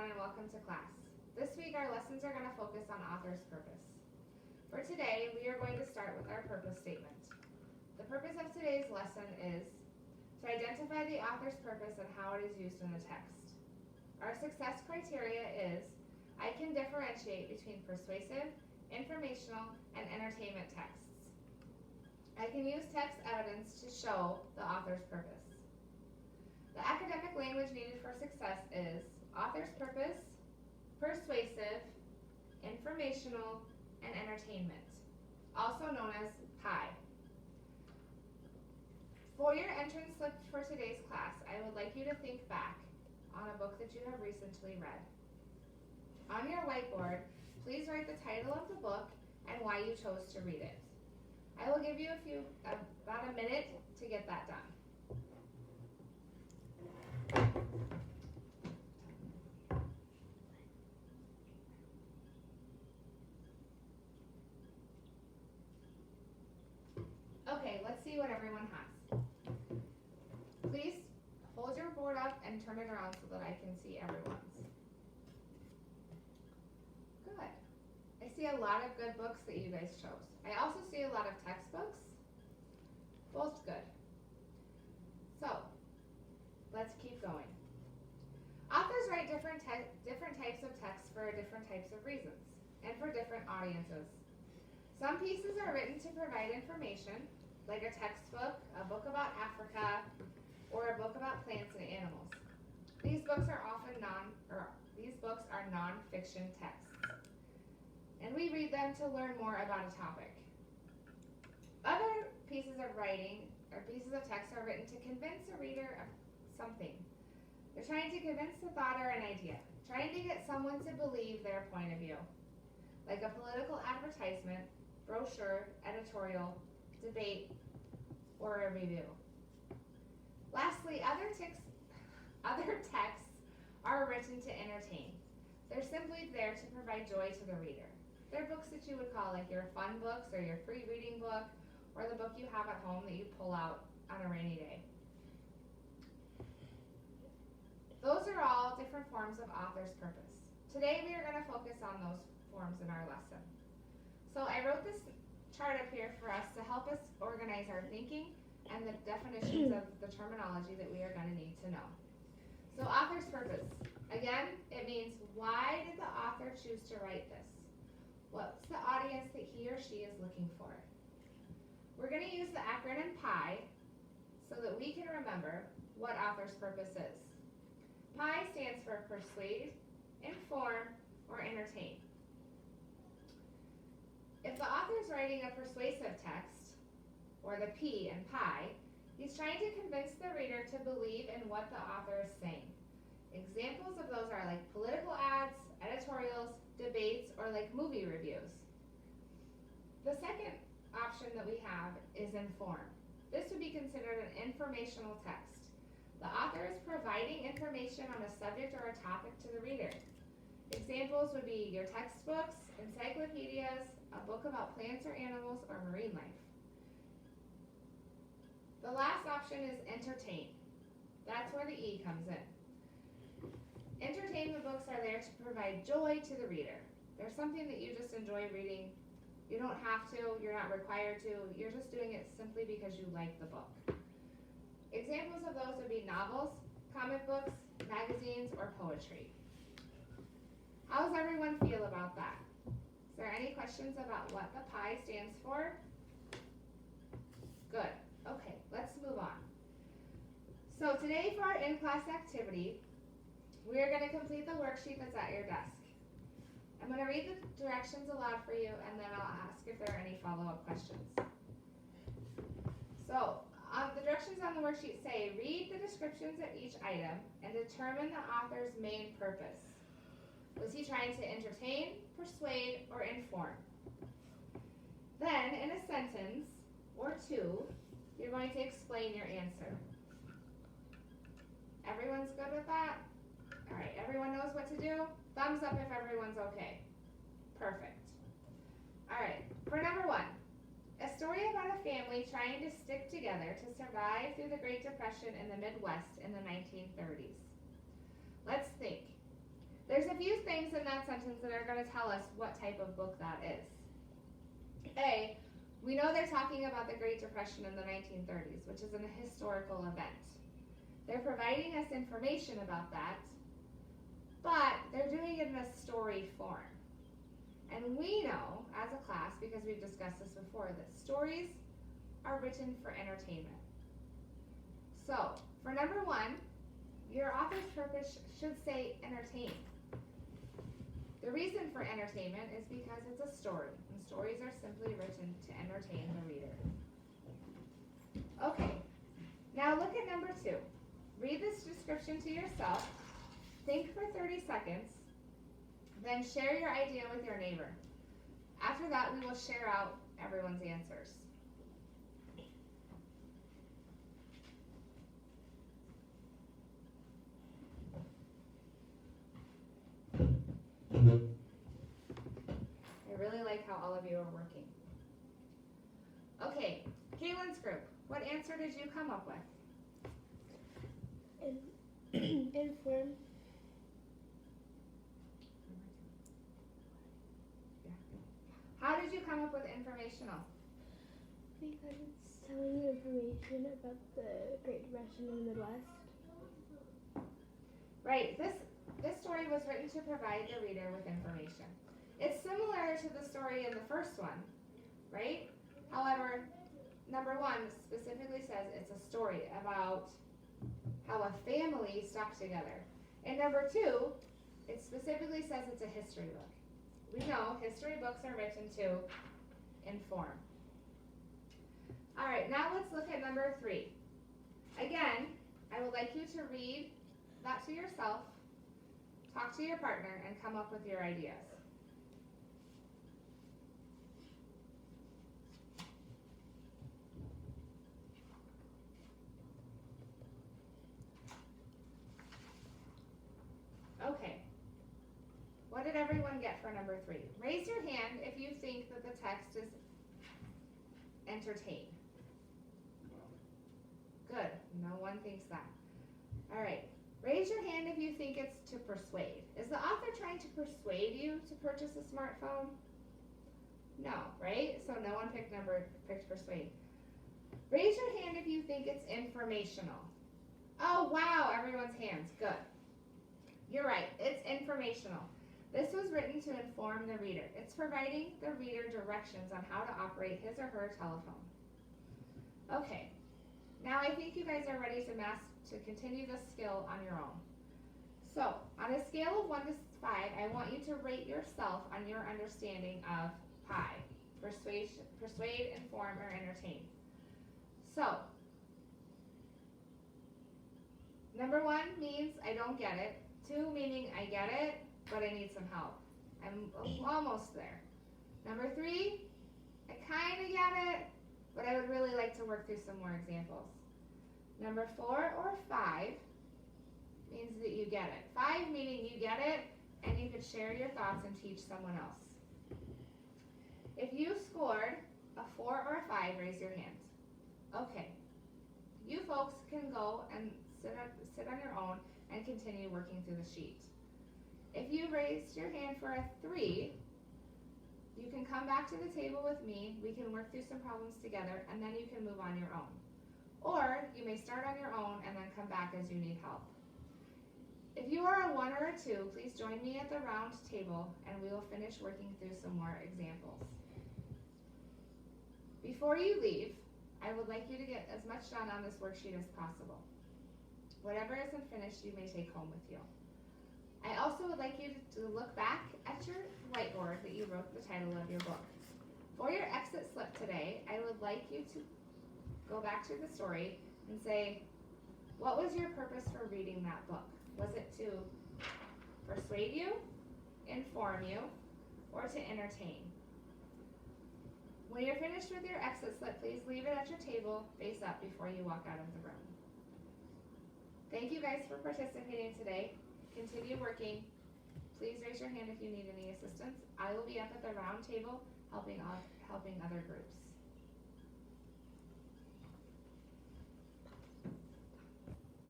everyone, and welcome to class. This week our lessons are going to focus on author's purpose. For today, we are going to start with our purpose statement. The purpose of today's lesson is to identify the author's purpose and how it is used in the text. Our success criteria is I can differentiate between persuasive, informational, and entertainment texts. I can use text evidence to show the author's purpose. The academic language needed for success is author's purpose, persuasive, informational, and entertainment, also known as PIE. For your entrance slip for today's class, I would like you to think back on a book that you have recently read. On your whiteboard, please write the title of the book and why you chose to read it. I will give you about a minute to get that done. Okay, let's see what everyone has. Please hold your board up and turn it around so that I can see everyone's. Good. I see a lot of good books that you guys chose. I also see a lot of textbooks. Both good. So, let's keep going. Authors write different types of text for different types of reasons and for different audiences. Some pieces are written to provide information, like a textbook, a book about Africa, or a book about plants and animals. These books are non-fiction texts, and we read them to learn more about a topic. Other pieces of writing or pieces of text are written to convince a reader of something. They're trying to convince the thought or an idea, trying to get someone to believe their point of view, like a political advertisement, brochure, editorial, debate, or a review. Lastly, other texts are written to entertain. They're simply there to provide joy to the reader. They're books that you would call like your fun books or your free reading book or the book you have at home that you pull out on a rainy day. Those are all different forms of author's purpose. Today we are going to focus on those forms in our lesson. So I wrote this chart up here for us to help us organize our thinking and the definitions of the terminology that we are going to need to know. So author's purpose. Again, it means why did the author choose to write this? What's the audience that he or she is looking for? We're going to use the acronym PIE so that we can remember what author's purpose is. PIE stands for persuade, inform, or entertain. If the author is writing a persuasive text, or the P in PIE, he's trying to convince the reader to believe in what the author is saying. Examples of those are like political ads, editorials, debates, or like movie reviews. The second option that we have is inform. This would be considered an informational text. The author is providing information on a subject or a topic to the reader. Examples would be your textbooks, encyclopedias, a book about plants or animals, or marine life. The last option is entertain. That's where the E comes in. Entertainment books are there to provide joy to the reader. There's something that you just enjoy reading. You don't have to, you're not required to, you're just doing it simply because you like the book. Examples of those would be novels, comic books, magazines, or poetry. How does everyone feel about that? Is there any questions about what the PIE stands for? Good. Okay, let's move on. So today for our in-class activity, we are going to complete the worksheet that's at your desk. I'm going to read the directions aloud for you, and then I'll ask if there are any follow-up questions. So, the directions on the worksheet say, read the descriptions of each item and determine the author's main purpose. Was he trying to entertain, persuade, or inform? Then, in a sentence or two, you're going to explain your answer. Everyone's good with that? All right, everyone knows what to do? Thumbs up if everyone's okay. Perfect. All right, for number one, a story about a family trying to stick together to survive through the Great Depression in the Midwest in the 1930s. Let's think. There's things in that sentence that are going to tell us what type of book that is. A, we know they're talking about the Great Depression in the 1930s, which is an historical event. They're providing us information about that, but they're doing it in a story form. And we know, as a class, because we've discussed this before, that stories are written for entertainment. So, for number one, your author's purpose should say entertain. The reason for entertainment is because it's a story, and stories are simply written to entertain the reader. Okay, now look at number two. Read this description to yourself, think for 30 seconds, then share your idea with your neighbor. After that, we will share out everyone's answers. I really like how all of you are working. Okay, Kaylin's group, what answer did you come up with? Inform. How did you come up with informational? Because it's telling you information about the Great Depression in the Midwest. Right, this story was written to provide the reader with information. It's similar to the story in the first one, right? However, number one specifically says it's a story about how a family stuck together. And number two, it specifically says it's a history book. We know history books are written to inform. All right, now let's look at number three. Again, I would like you to read that to yourself, talk to your partner, and come up with your ideas. Okay. What did everyone get for number three? Raise your hand if you think that the text is entertain. Good. No one thinks that. All right. Raise your hand if you think it's to persuade. Is the author trying to persuade you to purchase a smartphone? No, right? So no one picked persuade. Raise your hand if you think it's informational. Oh, wow, everyone's hands. Good. You're right. It's informational. This was written to inform the reader. It's providing the reader directions on how to operate his or her telephone. Okay. Now I think you guys are ready to continue this skill on your own. So, on a scale of 1 to 5, I want you to rate yourself on your understanding of PIE. Persuade, inform, or entertain. So, number 1 means I don't get it. 2 meaning I get it, but I need some help. I'm almost there. Number 3, I kind of get it, but I would really like to work through some more examples. Number 4 or 5 means that you get it. 5 meaning you get it and you could share your thoughts and teach someone else. If you scored a 4 or a 5, raise your hand. Okay. You folks can go and sit on your own and continue working through the sheet. If you raised your hand for a 3, you can come back to the table with me, we can work through some problems together, and then you can move on your own. Or you may start on your own and then come back as you need help. If you are a 1 or a 2, please join me at the round table and we will finish working through some more examples. Before you leave, I would like you to get as much done on this worksheet as possible. Whatever isn't finished, you may take home with you. I also would like you to look back at your whiteboard that you wrote the title of your book. For your exit slip today, I would like you to go back to the story and say, what was your purpose for reading that book? Was it to persuade you, inform you, or to entertain? When you're finished with your exit slip, please leave it at your table, face up, before you walk out of the room. Thank you guys for participating today. Continue working. Please raise your hand if you need any assistance. I will be up at the round table helping other groups.